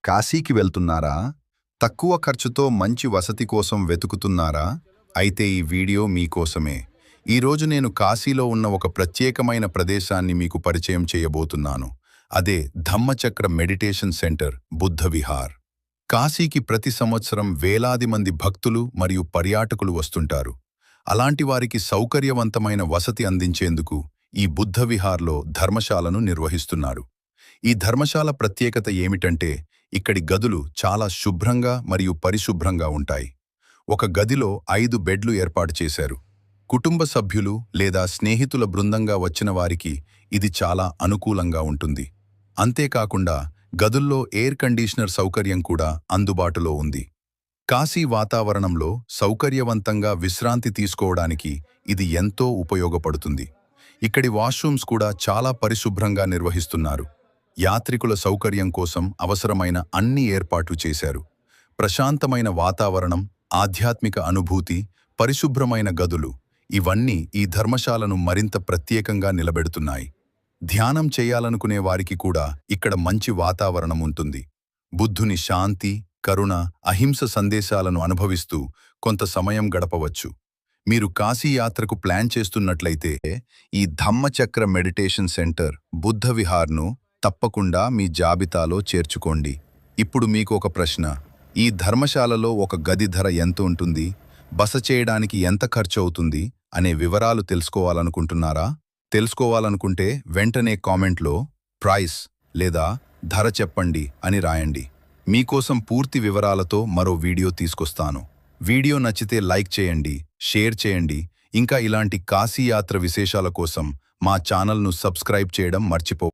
కాశీకి వెళ్తున్నారా? తక్కువ ఖర్చుతో మంచి వసతి కోసం వెతుకుతున్నారా? అయితే ఈ వీడియో మీకోసమే. ఈరోజు నేను కాశీలో ఉన్న ఒక ప్రత్యేకమైన ప్రదేశాన్ని మీకు పరిచయం చేయబోతున్నాను. అదే ధమ్మచక్ర మెడిటేషన్ సెంటర్ బుద్ధ విహార్. కాశీకి ప్రతి సంవత్సరం వేలాది మంది భక్తులు మరియు పర్యాటకులు వస్తుంటారు. అలాంటి వారికి సౌకర్యవంతమైన వసతి అందించేందుకు ఈ బుద్ధ విహార్లో ధర్మశాలను నిర్వహిస్తున్నారు. ఈ ధర్మశాల ప్రత్యేకత ఏమిటంటే ఇక్కడి గదులు చాలా శుభ్రంగా మరియు పరిశుభ్రంగా ఉంటాయి. ఒక గదిలో 5 బెడ్లు ఏర్పాటు చేశారు. కుటుంబ సభ్యులు లేదా స్నేహితుల బృందంగా వచ్చిన వారికి ఇది చాలా అనుకూలంగా ఉంటుంది. అంతేకాకుండా గదుల్లో ఎయిర్ కండీషనర్ సౌకర్యం కూడా అందుబాటులో ఉంది. కాశీ వాతావరణంలో సౌకర్యవంతంగా విశ్రాంతి తీసుకోవడానికి ఇది ఎంతో ఉపయోగపడుతుంది. ఇక్కడి వాష్రూమ్స్ కూడా చాలా పరిశుభ్రంగా నిర్వహిస్తున్నారు. యాత్రికుల సౌకర్యం కోసం అవసరమైన అన్ని ఏర్పాట్లు చేశారు. ప్రశాంతమైన వాతావరణం, ఆధ్యాత్మిక అనుభూతి, పరిశుభ్రమైన గదులు ఇవన్నీ ఈ ధర్మశాలను మరింత ప్రత్యేకంగా నిలబెడుతున్నాయి. ధ్యానం చేయాలనుకునే వారికి కూడా ఇక్కడ మంచి వాతావరణం ఉంటుంది. బుద్ధుని శాంతి, కరుణ, అహింస సందేశాలను అనుభవిస్తూ కొంత సమయం గడపవచ్చు. మీరు కాశీ యాత్రకు ప్లాన్ చేస్తున్నట్లయితే ఈ ధమ్మచక్ర మెడిటేషన్ సెంటర్ బుద్ధ విహార్ను తప్పకుండా మీ జాబితాలో చేర్చుకోండి. ఇప్పుడు మీకు ఒక ప్రశ్న: ఈ ధర్మశాలలో ఒక గది ధర ఎంత ఉంటుంది, బస చేయడానికి ఎంత ఖర్చు అవుతుంది అనే వివరాలు తెలుసుకోవాలనుకుంటున్నారా? తెలుసుకోవాలనుకుంటే వెంటనే కామెంట్లో ప్రైస్ లేదా ధర చెప్పండి అని రాయండి. మీకోసం పూర్తి వివరాలతో మరో వీడియో తీసుకొస్తాను. వీడియో నచ్చితే లైక్ చేయండి, షేర్ చేయండి. ఇంకా ఇలాంటి కాశీ యాత్ర విశేషాల కోసం మా ఛానల్ను సబ్స్క్రైబ్ చేయడం మర్చిపో